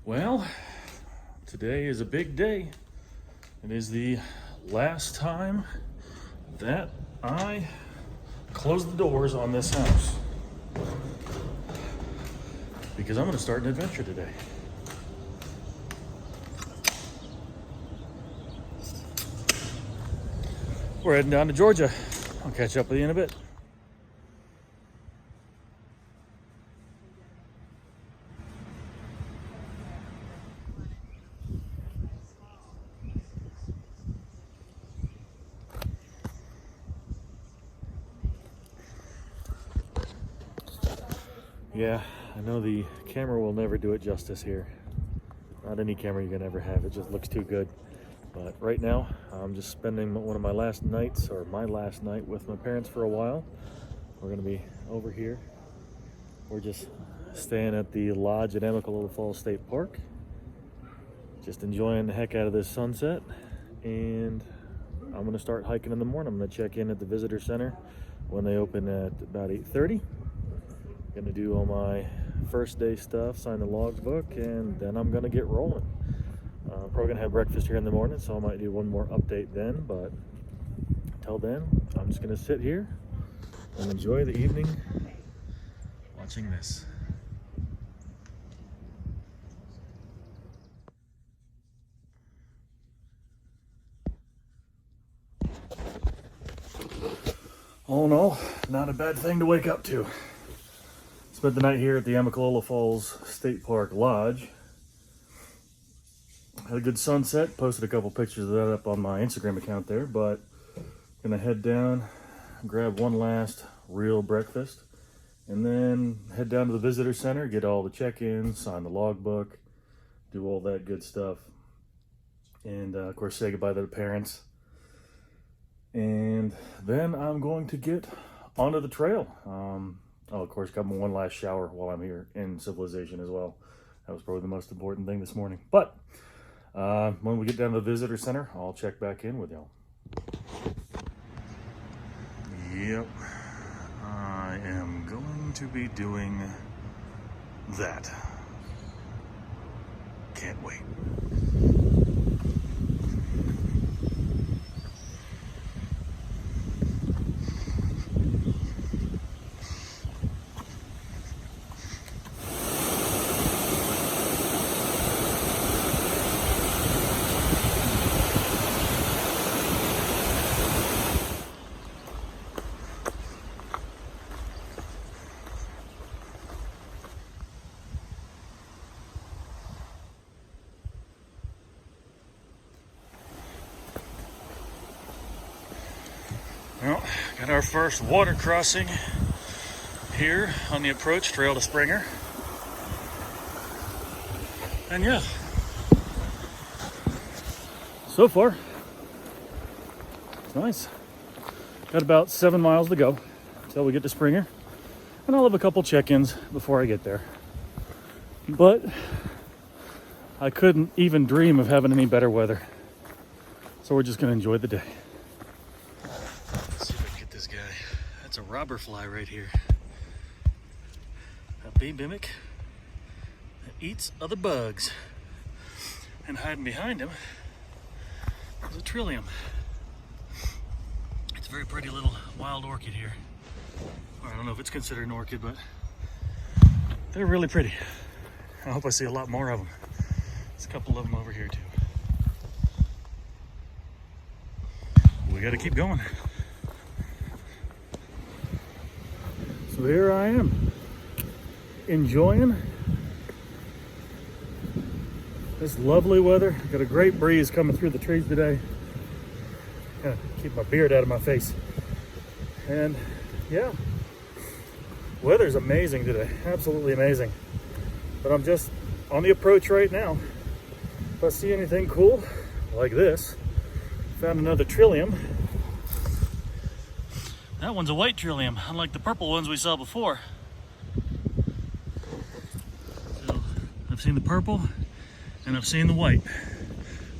Well, today is a big day. It is the last time that I close the doors on this house because I'm going to start an adventure today. We're heading down to Georgia. I'll catch up with you in a bit. Yeah, I know the camera will never do it justice here. Not any camera you can ever have, it just looks too good. But right now, I'm just spending one of my last nights, or my last night with my parents for a while. We're gonna be over here. We're just staying at the lodge at Appalachian Trail State Park. Just enjoying the heck out of this sunset. And I'm gonna start hiking in the morning. I'm gonna check in at the visitor center when they open at about 8:30. Gonna do all my first day stuff, sign the logbook, and then I'm gonna get rolling. Probably gonna have breakfast here in the morning, so I might do one more update then, but until then, I'm just gonna sit here and enjoy the evening watching this. Oh no, not a bad thing to wake up to. Spent the night here at the Appalachian Falls State Park Lodge. Had a good sunset, posted a couple pictures of that up on my Instagram account there, but gonna head down, grab one last real breakfast, and then head down to the visitor center, get all the check-ins, sign the logbook, do all that good stuff, and of course say goodbye to the parents. And then I'm going to get onto the trail. Of course, got my one last shower while I'm here in civilization as well. That was probably the most important thing this morning. But when we get down to the visitor center, I'll check back in with y'all. Yep, I am going to be doing that. Can't wait. Well, got our first water crossing here on the approach trail to Springer. And yeah, so far, it's nice. Got about 7 miles to go until we get to Springer. And I'll have a couple check-ins before I get there. But I couldn't even dream of having any better weather. So we're just gonna enjoy the day. That's a robber fly right here. A bee mimic that eats other bugs. And hiding behind him is a trillium. It's a very pretty little wild orchid here. Or I don't know if it's considered an orchid, but they're really pretty. I hope I see a lot more of them. There's a couple of them over here too. We gotta keep going. So here I am, enjoying this lovely weather. Got a great breeze coming through the trees today. Kind of keep my beard out of my face. And yeah, weather's amazing today, absolutely amazing. But I'm just on the approach right now. If I see anything cool like this, found another trillium. That one's a white trillium, unlike the purple ones we saw before. So I've seen the purple and I've seen the white.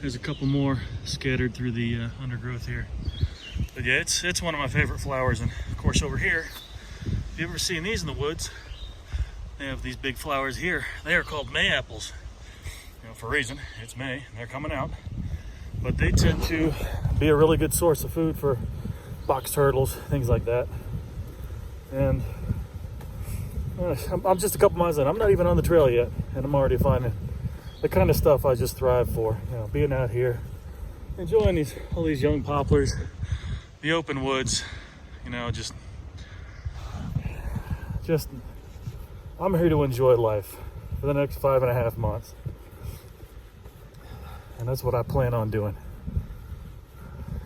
There's a couple more scattered through the undergrowth here. But yeah, it's one of my favorite flowers. And of course over here, if you've ever seen these in the woods, they have these big flowers here. They are called May apples. You know, for a reason. It's May, and they're coming out. But they tend to be a really good source of food for box turtles, things like that. And I'm just a couple miles in. I'm not even on the trail yet, and I'm already finding the kind of stuff I just thrive for. You know, being out here, enjoying all these young poplars, the open woods. You know, just I'm here to enjoy life for the next 5.5 months, and that's what I plan on doing.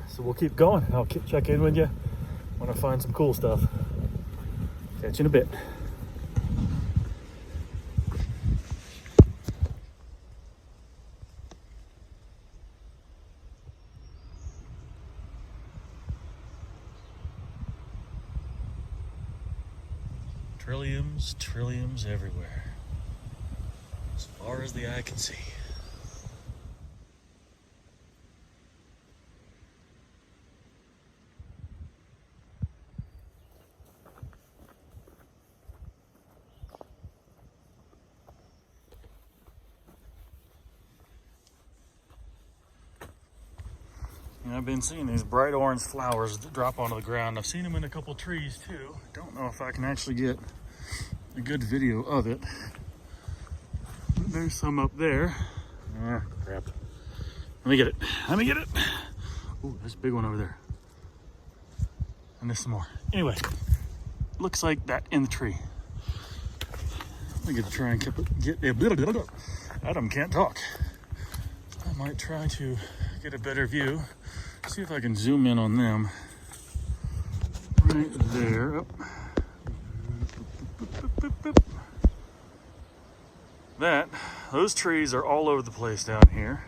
So we'll keep going. I'll check in with you when I find some cool stuff. Catch you in a bit. Trilliums everywhere, as far as the eye can see. And I've been seeing these bright orange flowers that drop onto the ground. I've seen them in a couple trees too. Don't know if I can actually get a good video of it. There's some up there. Ah, crap. Let me get it. Ooh, there's a big one over there. And there's some more. Anyway, looks like that in the tree. I'm gonna try and get Adam can't talk. I might try to get a better view. See if I can zoom in on them. Right there. Those trees are all over the place down here.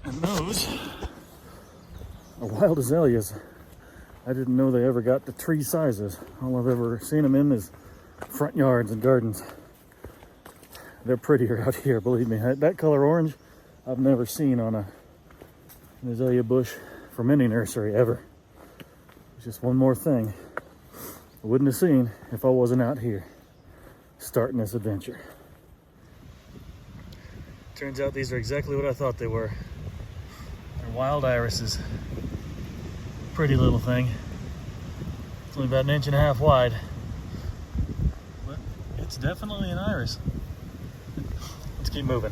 And those are wild azaleas. I didn't know they ever got to tree sizes. All I've ever seen them in is front yards and gardens. They're prettier out here, believe me. That color orange, I've never seen on an azalea bush from any nursery ever. It's just one more thing I wouldn't have seen if I wasn't out here starting this adventure. Turns out these are exactly what I thought they were. They're wild irises. Pretty little thing. It's only about 1.5 inches wide. But it's definitely an iris. Let's keep moving.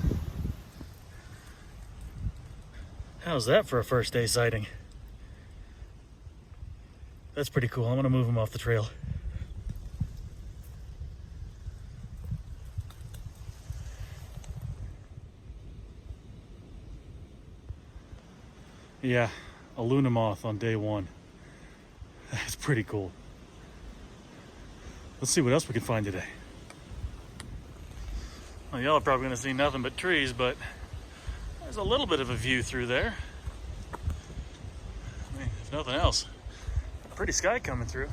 How's that for a first day sighting? That's pretty cool. I'm gonna move them off the trail. Yeah, a Luna moth on day one. That's pretty cool. Let's see what else we can find today. Well, y'all are probably gonna see nothing but trees, but there's a little bit of a view through there. I mean, if nothing else, pretty sky coming through.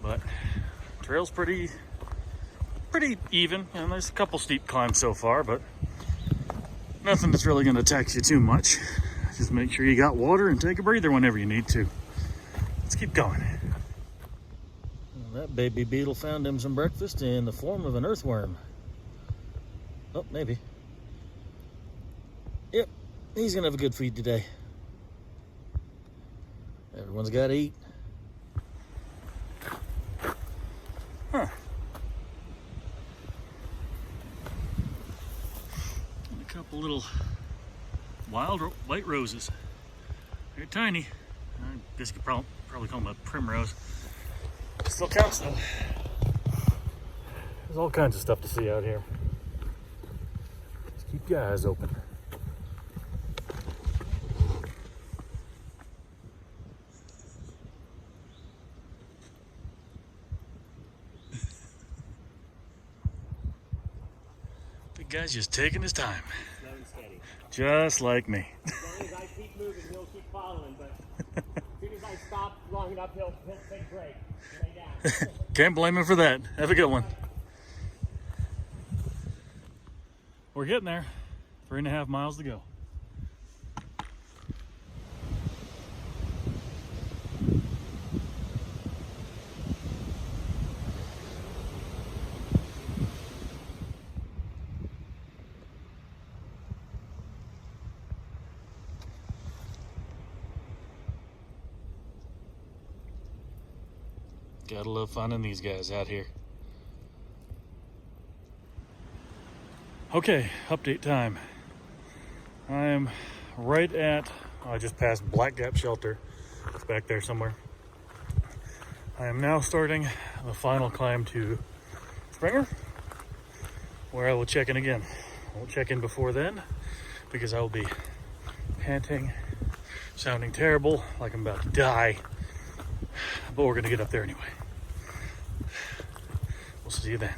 But trail's pretty even. And there's a couple steep climbs so far, but nothing that's really gonna tax you too much. Just make sure you got water and take a breather whenever you need to. Let's keep going. Well, that baby beetle found him some breakfast in the form of an earthworm. Oh, maybe. Yep, he's gonna have a good feed today. Everyone's gotta eat. Huh. And a couple little wild white roses. They're tiny. I guess you could probably call them a primrose. Still counts though. There's all kinds of stuff to see out here. Just keep your eyes open. The guy's just taking his time. Slow and steady. Just like me. As long as I keep moving, he'll keep following, but as soon as I stop long enough, he'll take a break. Lay down. Can't blame him for that. Have a good one. We're getting there. 3.5 miles to go. Gotta love finding these guys out here. Okay, update time. I am right at, I just passed Black Gap Shelter. It's back there somewhere. I am now starting the final climb to Springer, where I will check in again. I won't check in before then because I will be panting, sounding terrible, like I'm about to die. But we're gonna get up there anyway. We'll see you then.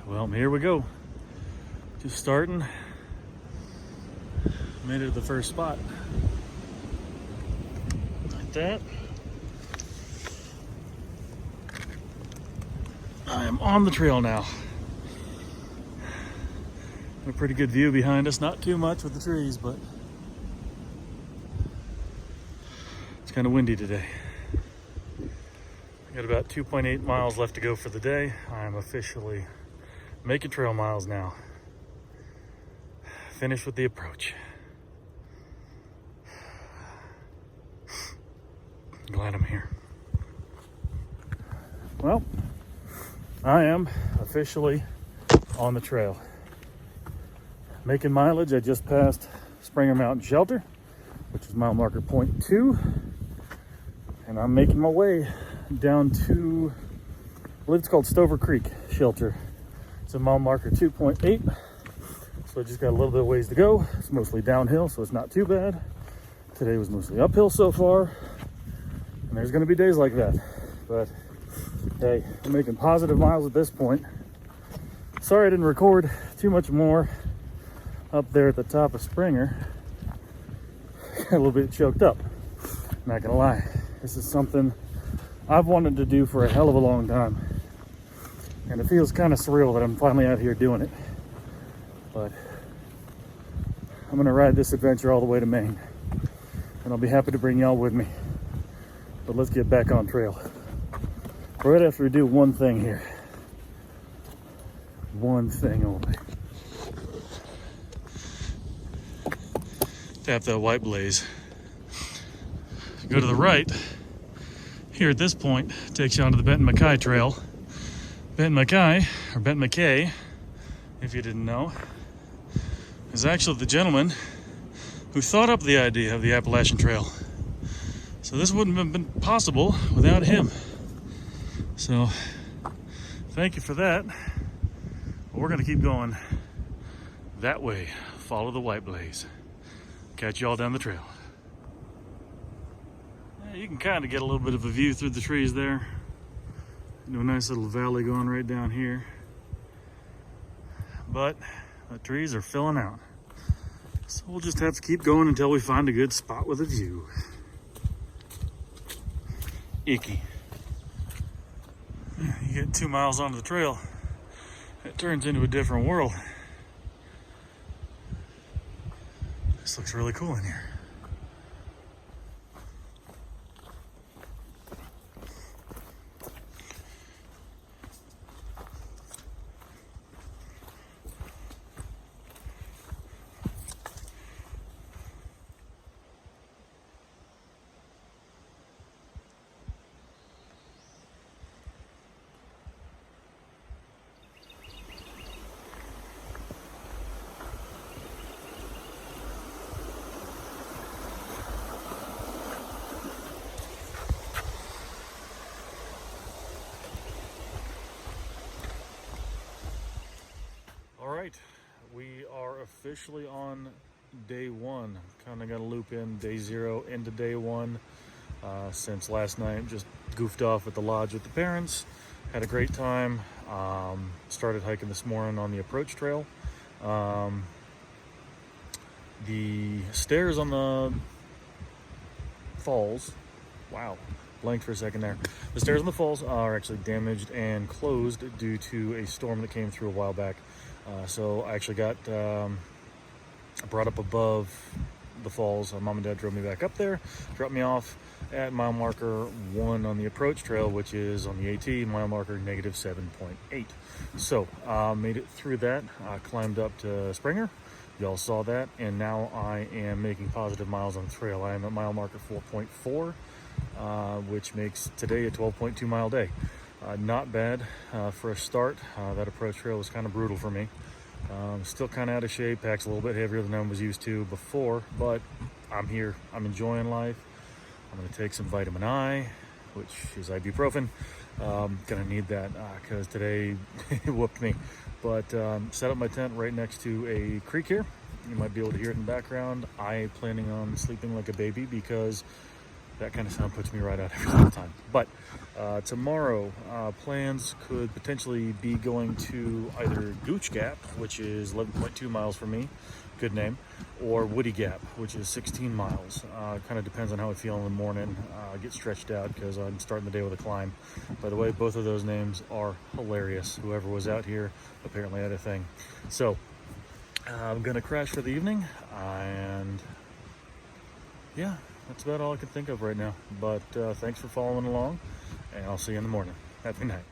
Well, here we go. Just starting. Made it to the first spot. Like that. I am on the trail now. A pretty good view behind us. Not too much with the trees, but it's kind of windy today. I got about 2.8 miles left to go for the day. I'm officially making trail miles now. Finished with the approach. Glad I'm here. Well, I am officially on the trail. Making mileage. I just passed Springer Mountain Shelter, which is mile marker 0.2. And I'm making my way down to, I believe it's called Stover Creek Shelter. It's a mile marker 2.8. So I just got a little bit of ways to go. It's mostly downhill, so it's not too bad. Today was mostly uphill so far. And there's gonna be days like that. But hey, I'm making positive miles at this point. Sorry I didn't record too much more up there at the top of Springer. Got a little bit choked up, not gonna lie. This is something I've wanted to do for a hell of a long time. And it feels kind of surreal that I'm finally out here doing it. But I'm gonna ride this adventure all the way to Maine. And I'll be happy to bring y'all with me. But let's get back on trail. Right after we do one thing here. One thing only. Tap that white blaze. Go to the right. Here at this point, takes you onto the Benton MacKay Trail. Benton MacKay, or Benton MacKay, if you didn't know, is actually the gentleman who thought up the idea of the Appalachian Trail. So this wouldn't have been possible without him. So thank you for that. But we're gonna keep going that way. Follow the white blaze. Catch you all down the trail. Yeah, you can kind of get a little bit of a view through the trees there. A nice little valley going right down here. But the trees are filling out. So we'll just have to keep going until we find a good spot with a view. Icky. You get 2 miles onto the trail, it turns into a different world. This looks really cool in here. All right, we are officially on day one. Kind of got to loop in day 0 into day 1 since last night. Just goofed off at the lodge with the parents. Had a great time. Started hiking this morning on the approach trail. The stairs on the falls, wow, blanked for a second there. The stairs on the falls are actually damaged and closed due to a storm that came through a while back. So I actually got brought up above the falls. Mom and Dad drove me back up there, dropped me off at mile marker 1 on the approach trail, which is on the AT, mile marker -7.8. So made it through that, climbed up to Springer, Y'all saw that, and now I am making positive miles on the trail. I am at mile marker 4.4, which makes today a 12.2 mile day. Not bad for a start. That approach trail was kind of brutal for me. Still kind of out of shape, pack's a little bit heavier than I was used to before, but I'm here. I'm enjoying life. I'm going to take some vitamin I, which is ibuprofen. Gonna need that because today it whooped me. But set up my tent right next to a creek here. You might be able to hear it in the background. I planning on sleeping like a baby because that kind of sound puts me right out every single time. But tomorrow, plans could potentially be going to either Gooch Gap, which is 11.2 miles for me, good name, or Woody Gap, which is 16 miles. Kind of depends on how I feel in the morning. Get stretched out because I'm starting the day with a climb. By the way, both of those names are hilarious. Whoever was out here apparently had a thing. So I'm gonna crash for the evening, and yeah, that's about all I can think of right now. But thanks for following along, and I'll see you in the morning. Happy night.